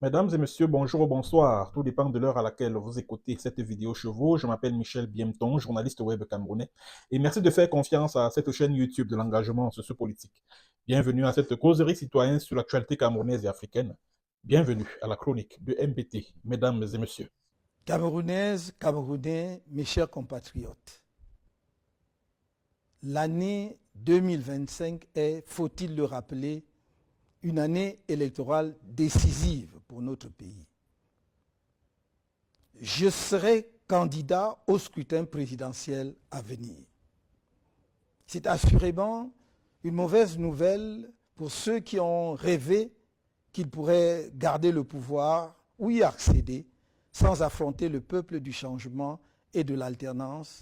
Mesdames et messieurs, bonjour ou bonsoir. Tout dépend de l'heure à laquelle vous écoutez cette vidéo chevaux. Je m'appelle Michel Biemton, journaliste web camerounais. Et merci de faire confiance à cette chaîne YouTube de l'engagement socio-politique. Bienvenue à cette causerie citoyenne sur l'actualité camerounaise et africaine. Bienvenue à la chronique de MPT, mesdames et messieurs. Camerounaises, Camerounais, mes chers compatriotes, l'année 2025 est, faut-il le rappeler, une année électorale décisive pour notre pays. Je serai candidat au scrutin présidentiel à venir. C'est assurément une mauvaise nouvelle pour ceux qui ont rêvé qu'ils pourraient garder le pouvoir ou y accéder sans affronter le peuple du changement et de l'alternance,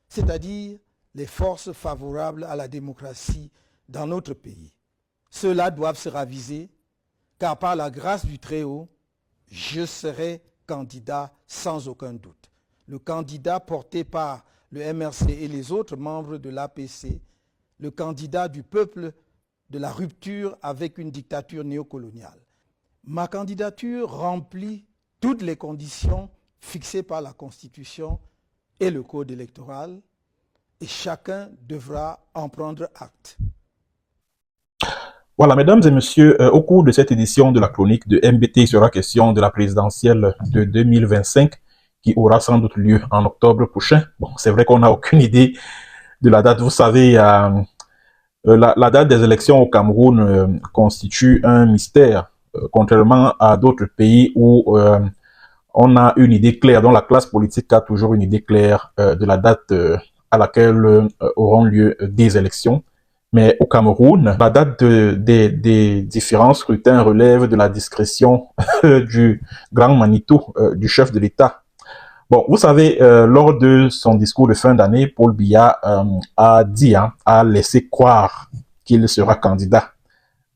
c'est-à-dire les forces favorables à la démocratie dans notre pays. Ceux-là doivent se raviser, car par la grâce du Très-Haut, je serai candidat sans aucun doute. Le candidat porté par le MRC et les autres membres de l'APC, le candidat du peuple de la rupture avec une dictature néocoloniale. Ma candidature remplit toutes les conditions fixées par la Constitution et le Code électoral, et chacun devra en prendre acte. Voilà, mesdames et messieurs, au cours de cette édition de la chronique de MBT, il sera question de la présidentielle de 2025 qui aura sans doute lieu en octobre prochain. Bon, c'est vrai qu'on n'a aucune idée de la date. Vous savez, la date des élections au Cameroun constitue un mystère, contrairement à d'autres pays où on a une idée claire, dont la classe politique a toujours une idée claire de la date à laquelle auront lieu des élections. Mais au Cameroun, la date des différents scrutins relève de la discrétion du grand Manitou, du chef de l'État. Bon, vous savez, lors de son discours de fin d'année, Paul Biya a dit, a laissé croire qu'il sera candidat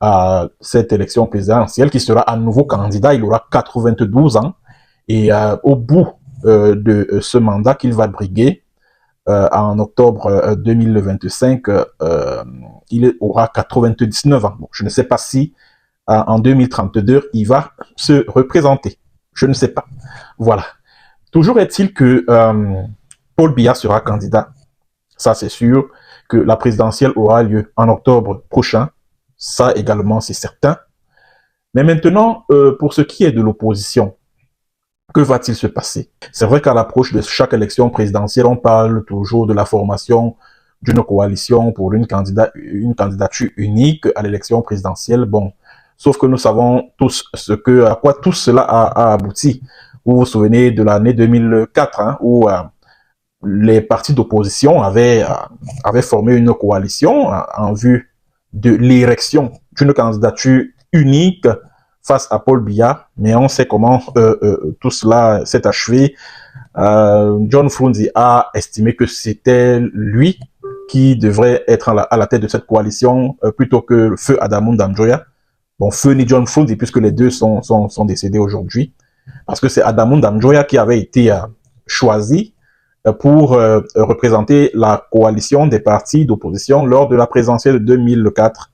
à cette élection présidentielle, qu'il sera à nouveau candidat. Il aura 92 ans. Et au bout de ce mandat qu'il va briguer, en octobre 2025, il aura 99 ans. Bon, je ne sais pas si en 2032, il va se représenter. Je ne sais pas. Voilà. Toujours est-il que Paul Biya sera candidat. Ça, c'est sûr. Que la présidentielle aura lieu en octobre prochain. Ça également, c'est certain. Mais maintenant, pour ce qui est de l'opposition, que va-t-il se passer? C'est vrai qu'à l'approche de chaque élection présidentielle, on parle toujours de la formation d'une coalition pour une candidature unique à l'élection présidentielle. Bon, sauf que nous savons tous à quoi tout cela a abouti. Vous vous souvenez de l'année 2004, où les partis d'opposition avaient formé une coalition en vue de l'érection d'une candidature unique face à Paul Biya, mais on sait comment tout cela s'est achevé. John Frunzi a estimé que c'était lui qui devrait être à la tête de cette coalition plutôt que le feu Adamou Danjoya. Bon, feu ni John Frunzi, puisque les deux sont décédés aujourd'hui, parce que c'est Adamou Danjoya qui avait été choisi pour représenter la coalition des partis d'opposition lors de la présidentielle de 2004.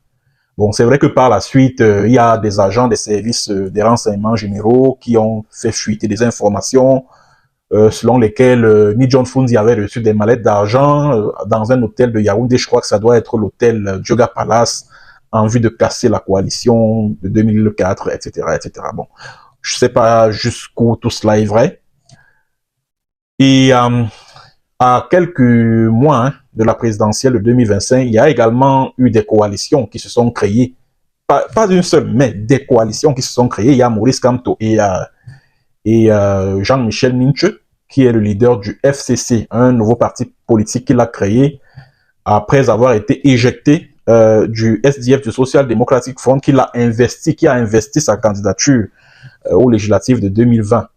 Bon, c'est vrai que par la suite, il y a des agents des services des renseignements généraux qui ont fait fuiter des informations selon lesquelles ni John Frunzi avait reçu des mallettes d'argent dans un hôtel de Yaoundé. Je crois que ça doit être l'hôtel Dioga Palace en vue de casser la coalition de 2004, etc., etc. Bon, je sais pas jusqu'où tout cela est vrai. Et à quelques mois de la présidentielle de 2025, il y a également eu des coalitions qui se sont créées. Pas une seule, mais des coalitions qui se sont créées. Il y a Maurice Kamto et Jean-Michel Ninche, qui est le leader du FCC, un nouveau parti politique qu'il a créé après avoir été éjecté du SDF, du Social Democratic Front, qui a investi sa candidature aux législatives de 2020.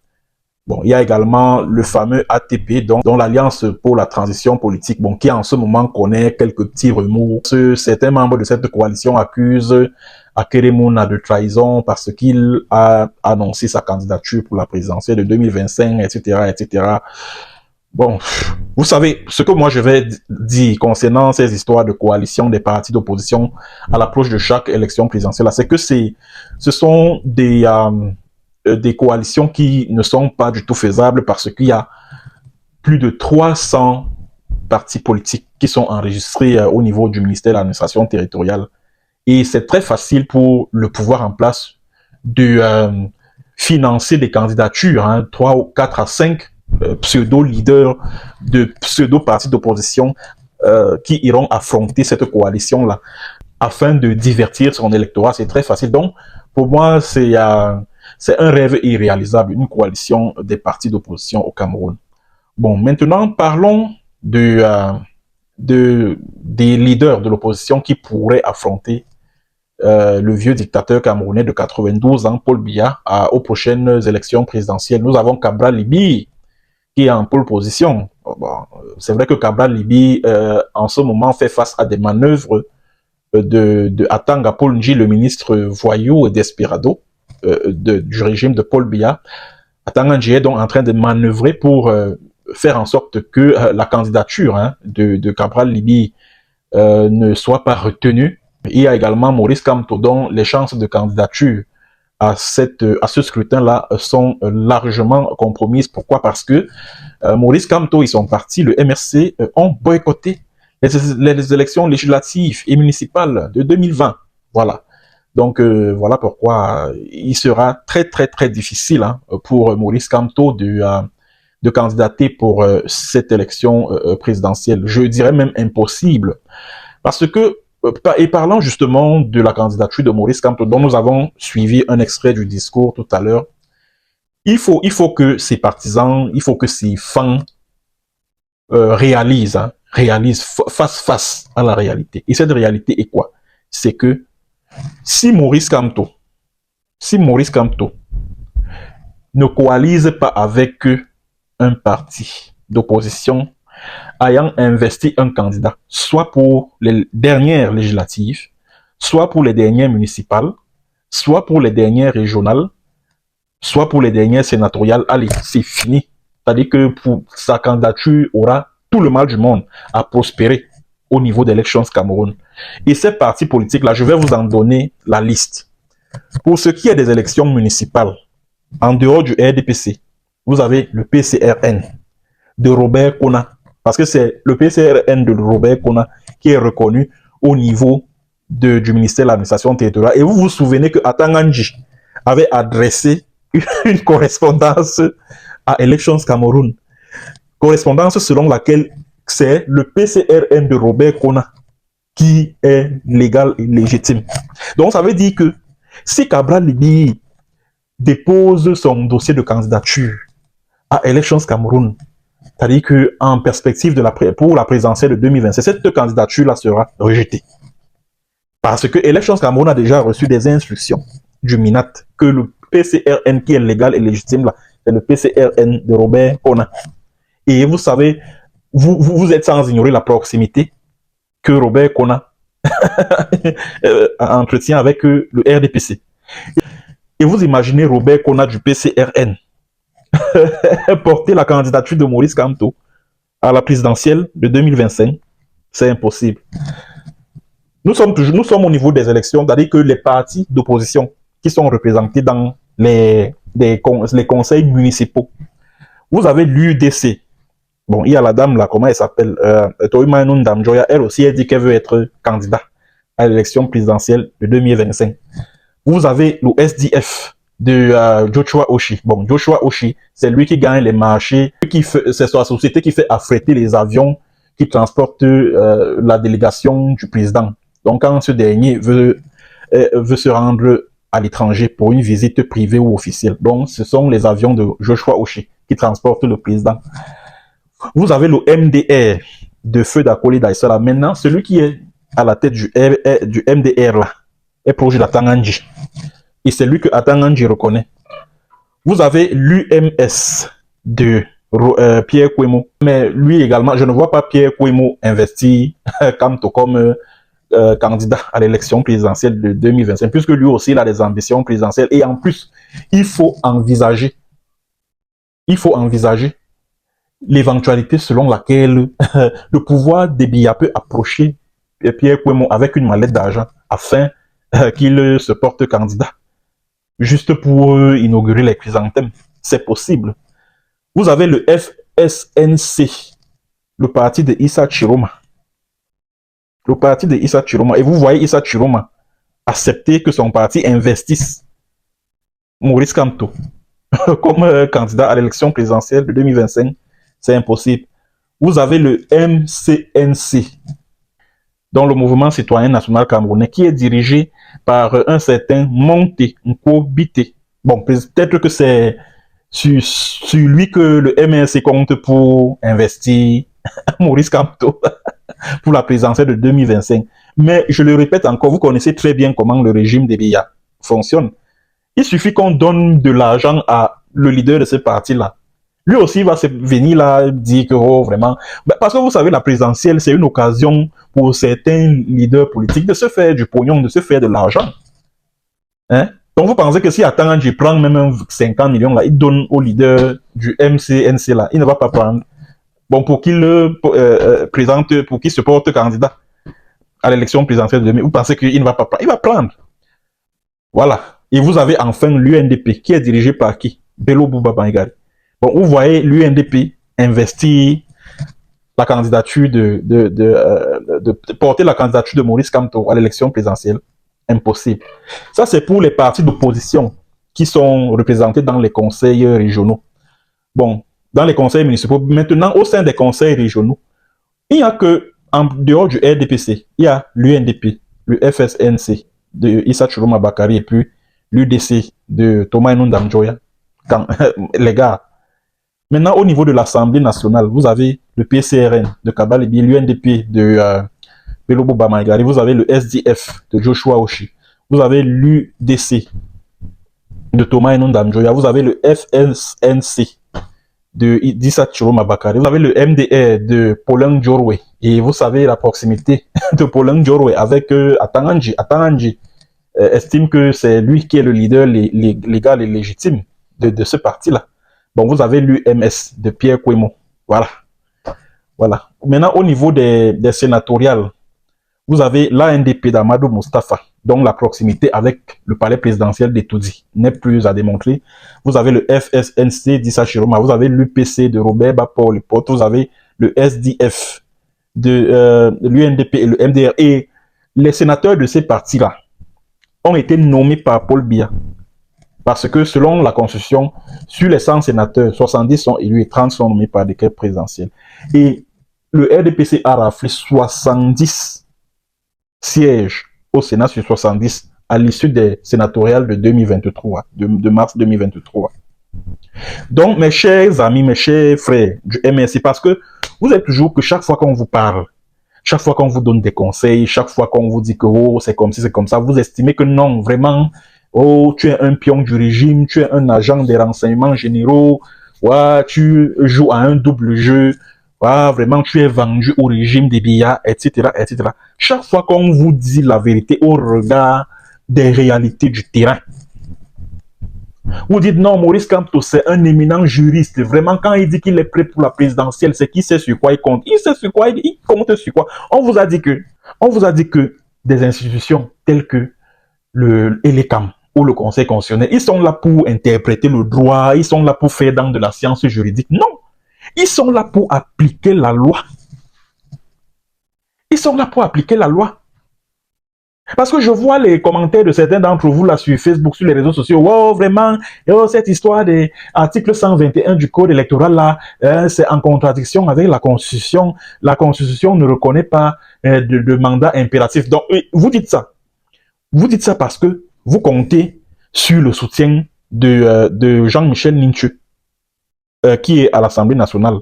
Bon, il y a également le fameux ATP, dont l'Alliance pour la transition politique, bon, qui en ce moment connaît quelques petits remous. Certains membres de cette coalition accusent Akeremouna de trahison parce qu'il a annoncé sa candidature pour la présidentielle de 2025, etc., etc. Bon, vous savez, ce que moi je vais dire concernant ces histoires de coalition des partis d'opposition à l'approche de chaque élection présidentielle, c'est que ce sont des des coalitions qui ne sont pas du tout faisables parce qu'il y a plus de 300 partis politiques qui sont enregistrés au niveau du ministère de l'administration territoriale. Et c'est très facile pour le pouvoir en place de financer des candidatures, 3 ou 4 à 5 pseudo-leaders de pseudo-partis d'opposition qui iront affronter cette coalition-là afin de divertir son électorat. C'est très facile. Donc, pour moi, c'est un rêve irréalisable, une coalition des partis d'opposition au Cameroun. Bon, maintenant, parlons des leaders de l'opposition qui pourraient affronter le vieux dictateur camerounais de 92 ans, Paul Biya, aux prochaines élections présidentielles. Nous avons Cabral Libi, qui est en pole position. Bon, c'est vrai que Cabral Libi, en ce moment, fait face à des manœuvres de Atanga Paul Nji, le ministre voyou et desperado du régime de Paul Biya. Atanga Nji est donc en train de manœuvrer pour faire en sorte que la candidature de Cabral Libi ne soit pas retenue. Il y a également Maurice Kamto, dont les chances de candidature à ce scrutin-là sont largement compromises. Pourquoi? Parce que Maurice Kamto et son parti, le MRC, ont boycotté les élections législatives et municipales de 2020. Voilà. Donc, voilà pourquoi il sera très, très, très difficile pour Maurice Kamto de candidater pour cette élection présidentielle. Je dirais même impossible. Parce que, et parlant justement de la candidature de Maurice Kamto, dont nous avons suivi un extrait du discours tout à l'heure, il faut que ses partisans, il faut que ses fans réalisent face à la réalité. Et cette réalité est quoi? C'est que si Maurice Kamto ne coalise pas avec un parti d'opposition ayant investi un candidat, soit pour les dernières législatives, soit pour les dernières municipales, soit pour les dernières régionales, soit pour les dernières sénatoriales, allez, c'est fini. C'est-à-dire que pour sa candidature aura tout le mal du monde à prospérer au niveau d'Elections Cameroun. Et ces partis politiques-là, je vais vous en donner la liste. Pour ce qui est des élections municipales, en dehors du RDPC, vous avez le PCRN de Robert Kona, parce que c'est le PCRN de Robert Kona qui est reconnu au niveau du ministère de l'administration territoriale. Et vous vous souvenez que Atanga Nji avait adressé une correspondance à Elections Cameroun. Correspondance selon laquelle c'est le PCRN de Robert Kona qui est légal et légitime. Donc ça veut dire que si Cabral Libi dépose son dossier de candidature à Elections Cameroun, c'est-à-dire qu'en perspective pour la présidentielle de 2026, cette candidature-là sera rejetée. Parce que Elections Cameroun a déjà reçu des instructions du MINAT que le PCRN qui est légal et légitime, c'est le PCRN de Robert Kona. Et vous savez, vous êtes sans ignorer la proximité que Robert Kona entretient avec le RDPC. Et vous imaginez Robert Kona du PCRN porter la candidature de Maurice Kamto à la présidentielle de 2025, c'est impossible. Nous sommes au niveau des élections, c'est-à-dire que les partis d'opposition qui sont représentés dans les conseils municipaux. Vous avez l'UDC. Bon, il y a la dame là, comment elle s'appelle? Toima Nundam Joya, elle aussi, elle dit qu'elle veut être candidat à l'élection présidentielle de 2025. Vous avez le SDF de Joshua Oshi. Bon, Joshua Oshi, c'est lui qui gagne les marchés, c'est sa société qui fait affréter les avions qui transportent la délégation du président. Donc, quand ce dernier veut se rendre à l'étranger pour une visite privée ou officielle, donc ce sont les avions de Joshua Oshi qui transportent le président. Vous avez le MDR de Feu d'Akoli Daïsala. Maintenant, celui qui est à la tête du MDR là est proche d'Atanga Nji. Et c'est lui que Atanga Nji reconnaît. Vous avez l'UMS de Pierre Kouemo. Mais lui également, je ne vois pas Pierre Kouemo investir comme candidat à l'élection présidentielle de 2025, puisque lui aussi il a des ambitions présidentielles. Et en plus, il faut envisager l'éventualité selon laquelle le pouvoir de Biya peut approcher Pierre Kouemo avec une mallette d'argent afin qu'il se porte candidat juste pour inaugurer les chrysanthèmes. C'est possible. Vous avez le FSNC, le parti de Issa Chiroma. Le parti de Issa Chiroma. Et vous voyez Issa Chiroma accepter que son parti investisse Maurice Kamto comme candidat à l'élection présidentielle de 2025. C'est impossible. Vous avez le MCNC, dans le mouvement citoyen national camerounais, qui est dirigé par un certain Monté Nkobité. Bon, peut-être que c'est sur lui que le MNC compte pour investir Maurice Kamto pour la présidentielle de 2025. Mais je le répète encore, vous connaissez très bien comment le régime des BIA fonctionne. Il suffit qu'on donne de l'argent à le leader de ce parti-là. Lui aussi va se venir là dire que oh, vraiment, parce que vous savez, la présidentielle, c'est une occasion pour certains leaders politiques de se faire du pognon, de se faire de l'argent. Hein? Donc vous pensez que si attends, je prends même 50 millions là, il donne au leader du MCNC là, il ne va pas prendre. Bon, pour qu'il présente, pour qu'il se porte candidat à l'élection présidentielle de 2000, vous pensez qu'il ne va pas prendre? Il va prendre. Voilà. Et vous avez enfin l'UNDP qui est dirigé par qui? Bello Bouba Bangari. Bon, vous voyez l'UNDP investir la candidature de porter la candidature de Maurice Kamto à l'élection présidentielle. Impossible. Ça, c'est pour les partis d'opposition qui sont représentés dans les conseils régionaux. Bon, dans les conseils municipaux, maintenant, au sein des conseils régionaux, il n'y a que, en dehors du RDPC, il y a l'UNDP, le FSNC de Issa Chiroma Bakari et puis l'UDC de Thomas Inunda Mjoya. Les gars, maintenant, au niveau de l'Assemblée nationale, vous avez le PCRN de Kabalibi, l'UNDP de Belobo Bamagari, vous avez le SDF de Joshua Oshi, vous avez l'UDC de Thomas Inunda Mjoya, vous avez le FSNC de Issa Chiroma Bakari, vous avez le MDR de Paulin Djorwe, et vous savez la proximité de Paulin Djorwe avec Atanganji. Atanganji estime que c'est lui qui est le leader légal et légitime de ce parti-là. Bon, vous avez l'UMS de Pierre Kouemo. Voilà. Voilà. Maintenant, au niveau des sénatoriales, vous avez l'ANDP d'Amadou Mustafa, dont la proximité avec le palais présidentiel d'Etoudi n'est plus à démontrer. Vous avez le FSNC d'Issa Chiroma, vous avez l'UPC de Robert Bapor, vous avez le SDF de l'UNDP et le MDR. Et les sénateurs de ces partis-là ont été nommés par Paul Biya. Parce que selon la Constitution, sur les 100 sénateurs, 70 sont élus et 30 sont nommés par décret présidentiel. Et le RDPC a raflé 70 sièges au Sénat sur 70 à l'issue des sénatoriales de 2023, de mars 2023. Donc, mes chers amis, mes chers frères du MRC, parce que vous êtes toujours que chaque fois qu'on vous parle, chaque fois qu'on vous donne des conseils, chaque fois qu'on vous dit que oh, c'est comme ci, c'est comme ça, vous estimez que non, vraiment, oh, tu es un pion du régime, tu es un agent des renseignements généraux, ouais, tu joues à un double jeu, ouais, vraiment, tu es vendu au régime des BIA, etc., etc. Chaque fois qu'on vous dit la vérité au regard des réalités du terrain, vous dites non, Maurice Kamto, c'est un éminent juriste. Vraiment, quand il dit qu'il est prêt pour la présidentielle, c'est qu'il sait sur quoi il compte. Il sait sur quoi, il compte sur quoi. On vous a dit que des institutions telles que le ELECAM ou le Conseil constitutionnel, ils sont là pour interpréter le droit, ils sont là pour faire dans de la science juridique. Non, ils sont là pour appliquer la loi. Ils sont là pour appliquer la loi. Parce que je vois les commentaires de certains d'entre vous là sur Facebook, sur les réseaux sociaux. Wow, vraiment, oh, cette histoire des articles 121 du code électoral là, c'est en contradiction avec la Constitution. La Constitution ne reconnaît pas de mandat impératif. Donc, vous dites ça. Vous dites ça parce que vous comptez sur le soutien de Jean-Michel Ninchu, qui est à l'Assemblée nationale.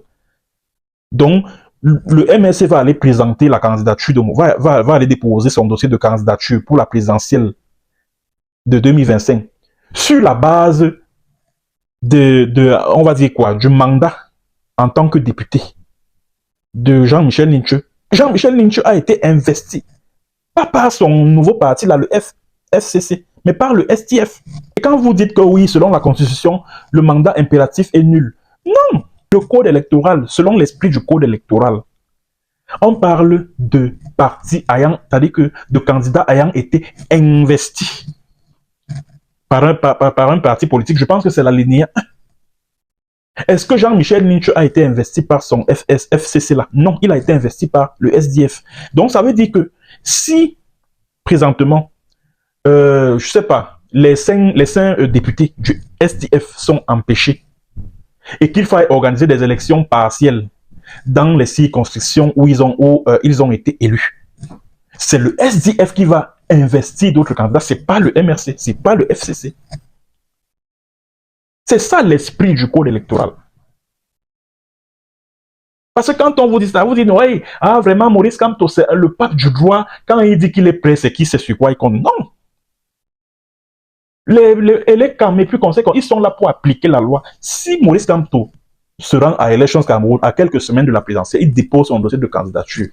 Donc, le MRC va aller présenter la candidature, va aller déposer son dossier de candidature pour la présidentielle de 2025 sur la base on va dire quoi, du mandat en tant que député de Jean-Michel Ninchu. Jean-Michel Ninchu a été investi, pas par son nouveau parti, là, le FCC, mais par le STF. Et quand vous dites que oui, selon la Constitution, le mandat impératif est nul, non! Le code électoral, selon l'esprit du code électoral, on parle de partis ayant, c'est-à-dire que de candidats ayant été investis. par un parti politique, je pense que c'est l'alinéa 1. Est-ce que Jean-Michel Ninche a été investi par son FCC là? Non, il a été investi par le SDF. Donc ça veut dire que si présentement, je sais pas, les cinq députés du SDF sont empêchés et qu'il faille organiser des élections partielles dans les circonscriptions où ils ont été élus, c'est le SDF qui va investir d'autres candidats, c'est pas le MRC, c'est pas le FCC. C'est ça l'esprit du code électoral. Parce que quand on vous dit ça, vous dites, ouais, ah vraiment, Maurice Kamto, c'est le pape du droit, quand il dit qu'il est prêt, c'est qui, c'est sur quoi il compte. Non. Les Camerounais plus conséquents, ils sont là pour appliquer la loi. Si Maurice Kamto se rend à Elections Cameroun à quelques semaines de la présidentielle, il dépose son dossier de candidature.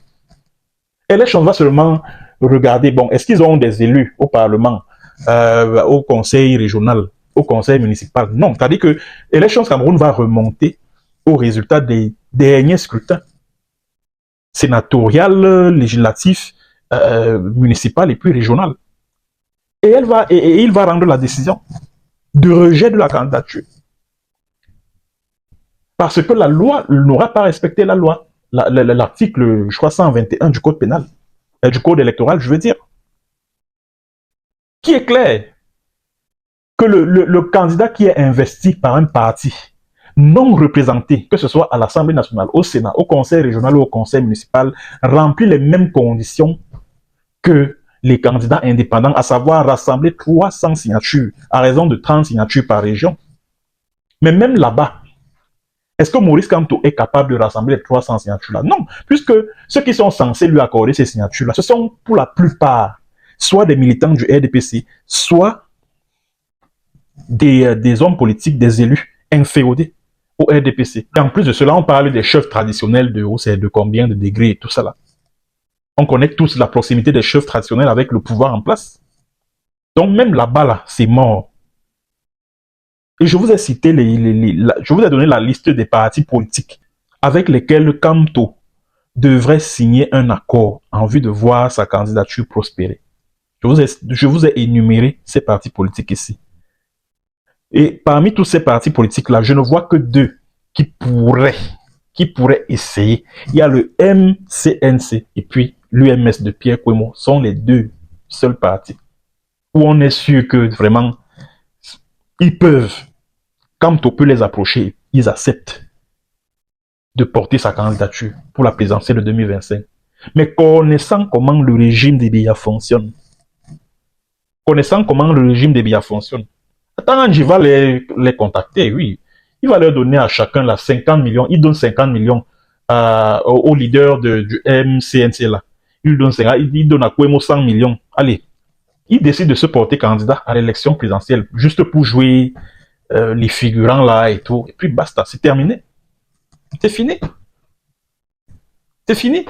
Elections va seulement regarder, bon, est-ce qu'ils ont des élus au Parlement, au conseil régional, au conseil municipal? Non, c'est-à-dire que Elections Cameroun va remonter au résultat des derniers scrutins sénatorial, législatif, municipal et puis régional. Et il va rendre la décision de rejet de la candidature. Parce que la loi n'aura pas respecté la loi. L'article, je crois, 121 du code pénal, du code électoral, je veux dire, qui est clair que le candidat qui est investi par un parti non représenté, que ce soit à l'Assemblée nationale, au Sénat, au conseil régional ou au conseil municipal, remplit les mêmes conditions que les candidats indépendants, à savoir rassembler 300 signatures à raison de 30 signatures par région. Mais même là-bas, est-ce que Maurice Kamto est capable de rassembler les 300 signatures-là? Non, puisque ceux qui sont censés lui accorder ces signatures-là, ce sont pour la plupart soit des militants du RDPC, soit des hommes politiques, des élus inféodés au RDPC. Et en plus de cela, on parle des chefs traditionnels de haut, c'est de combien de degrés et tout ça là. On connaît tous la proximité des chefs traditionnels avec le pouvoir en place. Donc même là-bas, là, c'est mort. Et je vous ai cité, je vous ai donné la liste des partis politiques avec lesquels Kamto devrait signer un accord en vue de voir sa candidature prospérer. Je vous ai énuméré ces partis politiques ici. Et parmi tous ces partis politiques-là, je ne vois que deux qui pourraient essayer. Il y a le MCNC et puis l'UMS de Pierre Kouemo, sont les deux seuls partis où on est sûr que vraiment, ils peuvent, quand on peut les approcher, ils acceptent de porter sa candidature pour la présidentielle de 2025. Mais connaissant comment le régime des BIA fonctionne, attends, je vais les contacter, oui. Il va leur donner à chacun là 50 millions. Il donne 50 millions au leader du MCNC là. Il donne à Kouemo 100 millions. Allez, il décide de se porter candidat à l'élection présidentielle juste pour jouer les figurants là et tout. Et puis basta, c'est terminé. C'est fini. C'est fini.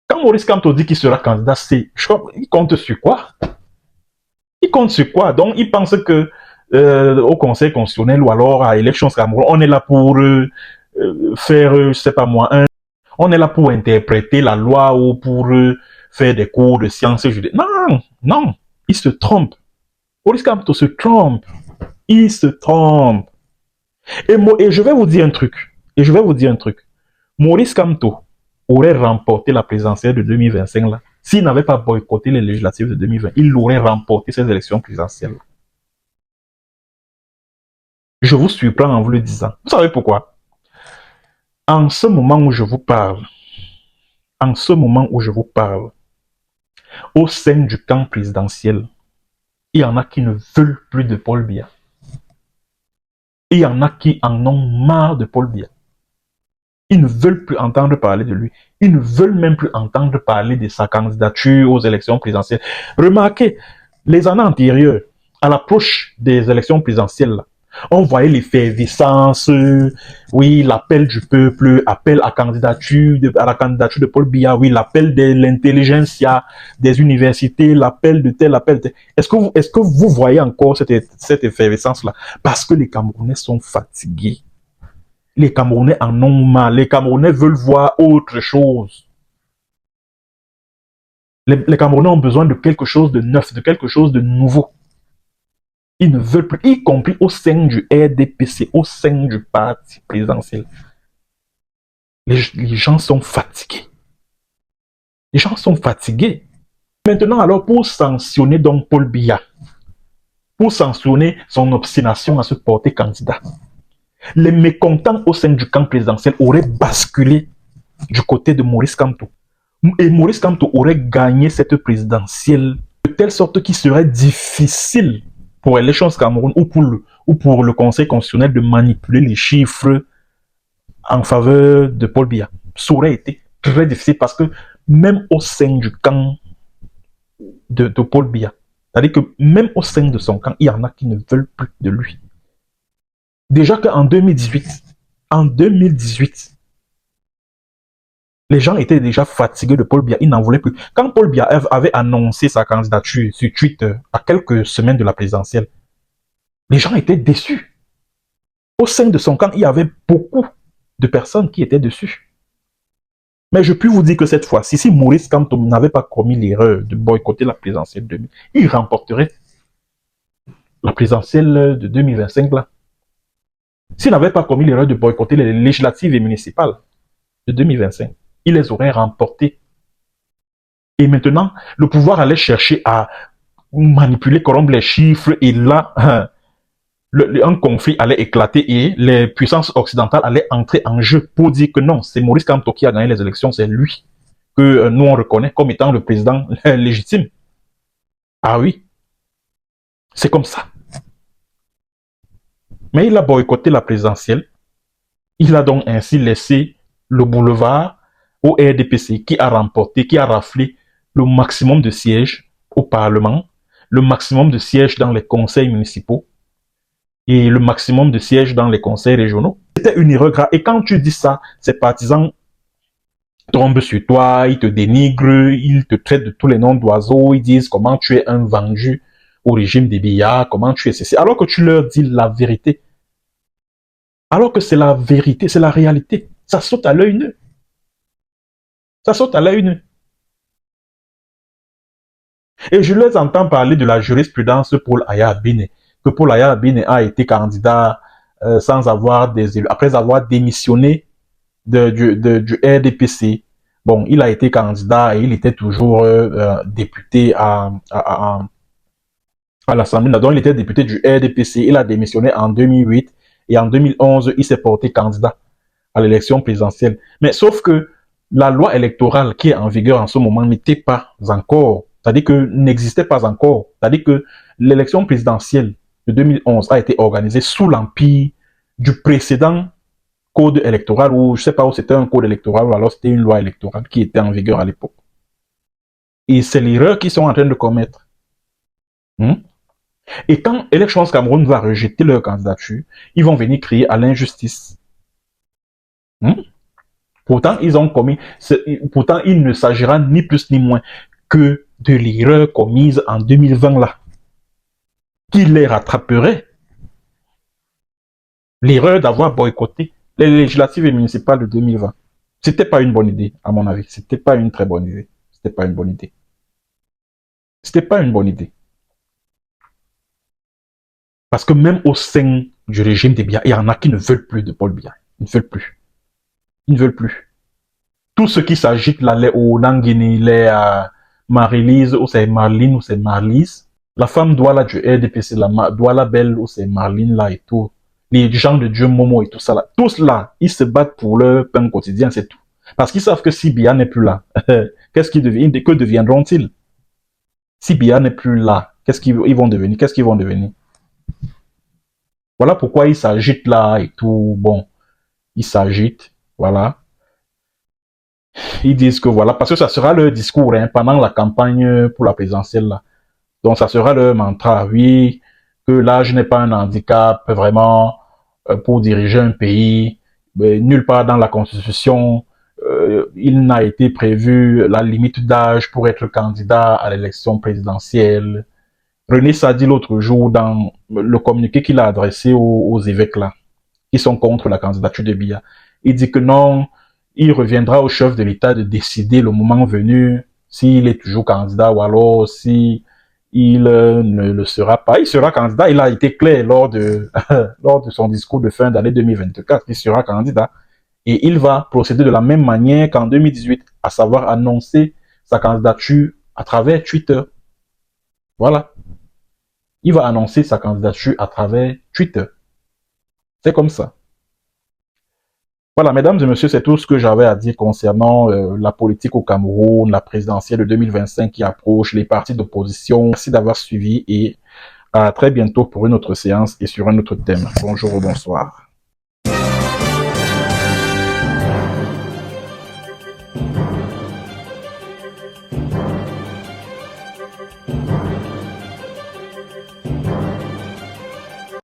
Quand Maurice Kamto dit qu'il sera candidat, il compte sur quoi? Il compte sur quoi? Donc, il pense que au Conseil constitutionnel ou alors à Elections Cameroun, on est là pour faire, je sais pas moi, on est là pour interpréter la loi ou pour faire des cours de sciences juridiques. Non, non, il se trompe. Maurice Kamto se trompe. Il se trompe. Et je vais vous dire un truc. Maurice Kamto aurait remporté la présidentielle de 2025 là. S'il n'avait pas boycotté les législatives de 2020, il aurait remporté ces élections présidentielles. Je vous surprends en vous le disant. Vous savez pourquoi? En ce moment où je vous parle, au sein du camp présidentiel, il y en a qui ne veulent plus de Paul Biya. Il y en a qui en ont marre de Paul Biya. Ils ne veulent plus entendre parler de lui. Ils ne veulent même plus entendre parler de sa candidature aux élections présidentielles. Remarquez, les années antérieures, à l'approche des élections présidentielles, on voyait l'effervescence, oui, l'appel du peuple, appel à la candidature de Paul Biya, oui, l'appel de l'intelligentsia des universités, l'appel de tel, l'appel de tel. Est-ce que vous voyez encore cette effervescence-là? Parce que les Camerounais sont fatigués. Les Camerounais en ont marre. Les Camerounais veulent voir autre chose. Les Camerounais ont besoin de quelque chose de neuf, de quelque chose de nouveau. Ils ne veulent plus, y compris au sein du RDPC, au sein du parti présidentiel. Les gens sont fatigués. Les gens sont fatigués. Maintenant, alors, pour sanctionner donc Paul Biya, pour sanctionner son obstination à se porter candidat, les mécontents au sein du camp présidentiel auraient basculé du côté de Maurice Kamto. Et Maurice Kamto aurait gagné cette présidentielle de telle sorte qu'il serait difficile pour l'élection Cameroun ou pour le Conseil constitutionnel de manipuler les chiffres en faveur de Paul Biya. Ça aurait été très difficile parce que même au sein du camp de Paul Biya, c'est-à-dire que même au sein de son camp, il y en a qui ne veulent plus de lui. Déjà qu'en 2018, les gens étaient déjà fatigués de Paul Biya, ils n'en voulaient plus. Quand Paul Biya avait annoncé sa candidature sur Twitter à quelques semaines de la présidentielle, les gens étaient déçus. Au sein de son camp, il y avait beaucoup de personnes qui étaient dessus. Mais je puis vous dire que cette fois-ci, si Maurice Kamto n'avait pas commis l'erreur de boycotter la présidentielle 2000, il remporterait la présidentielle de 2025 là. S'il n'avait pas commis l'erreur de boycotter les législatives et municipales de 2025, il les aurait remportées. Et maintenant, le pouvoir allait chercher à manipuler, corrompre les chiffres, et là, un conflit allait éclater et les puissances occidentales allaient entrer en jeu pour dire que non, c'est Maurice Kamto qui a gagné les élections, c'est lui que nous on reconnaît comme étant le président légitime. Ah oui, c'est comme ça. Mais il a boycotté la présidentielle. Il a donc ainsi laissé le boulevard au RDPC qui a remporté, qui a raflé le maximum de sièges au Parlement, le maximum de sièges dans les conseils municipaux et le maximum de sièges dans les conseils régionaux. C'était une erreur grave. Et quand tu dis ça, ces partisans tombent sur toi, ils te dénigrent, ils te traitent de tous les noms d'oiseaux, ils disent comment tu es un vendu au régime des Biya, comment tu es ceci, alors que tu leur dis la vérité. Alors que c'est la vérité, c'est la réalité. Ça saute à l'œil nu. Ça saute à l'œil nu. Et je les entends parler de la jurisprudence Paul Aya Abine, que Paul Aya Abine a été candidat sans avoir des élus, après avoir démissionné du RDPC. Bon, il a été candidat et il était toujours député à l'Assemblée. Donc, il était député du RDPC. Il a démissionné en 2008 et en 2011, il s'est porté candidat à l'élection présidentielle. Mais sauf que la loi électorale qui est en vigueur en ce moment n'était pas encore, c'est-à-dire que n'existait pas encore. C'est-à-dire que l'élection présidentielle de 2011 a été organisée sous l'empire du précédent code électoral, ou je ne sais pas où c'était un code électoral, ou alors c'était une loi électorale qui était en vigueur à l'époque. Et c'est l'erreur qu'ils sont en train de commettre. Et quand Elections Cameroun va rejeter leur candidature, ils vont venir crier à l'injustice. Pourtant, pourtant, il ne s'agira ni plus ni moins que de l'erreur commise en 2020 là, qui les rattraperait. L'erreur d'avoir boycotté les législatives et municipales de 2020. C'était pas une bonne idée, à mon avis. C'était pas une très bonne idée. C'était pas une bonne idée. C'était pas une bonne idée. Parce que même au sein du régime des Biya, il y en a qui ne veulent plus de Paul Biya. Ils ne veulent plus. Ils ne veulent plus. Tout ce qui s'agite là, les Olanguini, les Marie-Lise, ou c'est Marlene, ou c'est Marlise. La femme Douala du RDPC, la Douala Belle, ou c'est Marlene là et tout. Les gens de Dieu Momo et tout ça là. Tous là, ils se battent pour leur pain quotidien, c'est tout. Parce qu'ils savent que si Biya n'est plus là, qu'est-ce qu'ils deviennent, que deviendront-ils? Si Biya n'est plus là, qu'est-ce qu'ils vont devenir? Qu'est-ce qu'ils vont devenir? Voilà pourquoi ils s'agitent là et tout. Bon, ils s'agitent, voilà. Ils disent que voilà, parce que ça sera leur discours hein, pendant la campagne pour la présidentielle là. Donc ça sera leur mantra, oui, que l'âge n'est pas un handicap vraiment pour diriger un pays. Mais nulle part dans la Constitution, il n'a été prévu la limite d'âge pour être candidat à l'élection présidentielle. René Sadi l'autre jour dans le communiqué qu'il a adressé aux évêques là, qui sont contre la candidature de Biya, il dit que non, il reviendra au chef de l'État de décider le moment venu s'il est toujours candidat ou alors si il ne le sera pas. Il sera candidat. Il a été clair lors de, lors de son discours de fin d'année 2024. Il sera candidat. Et il va procéder de la même manière qu'en 2018, à savoir annoncer sa candidature à travers Twitter. Voilà. Il va annoncer sa candidature à travers Twitter. C'est comme ça. Voilà, mesdames et messieurs, c'est tout ce que j'avais à dire concernant la politique au Cameroun, la présidentielle de 2025 qui approche, les partis d'opposition. Merci d'avoir suivi et à très bientôt pour une autre séance et sur un autre thème. Bonjour ou bonsoir.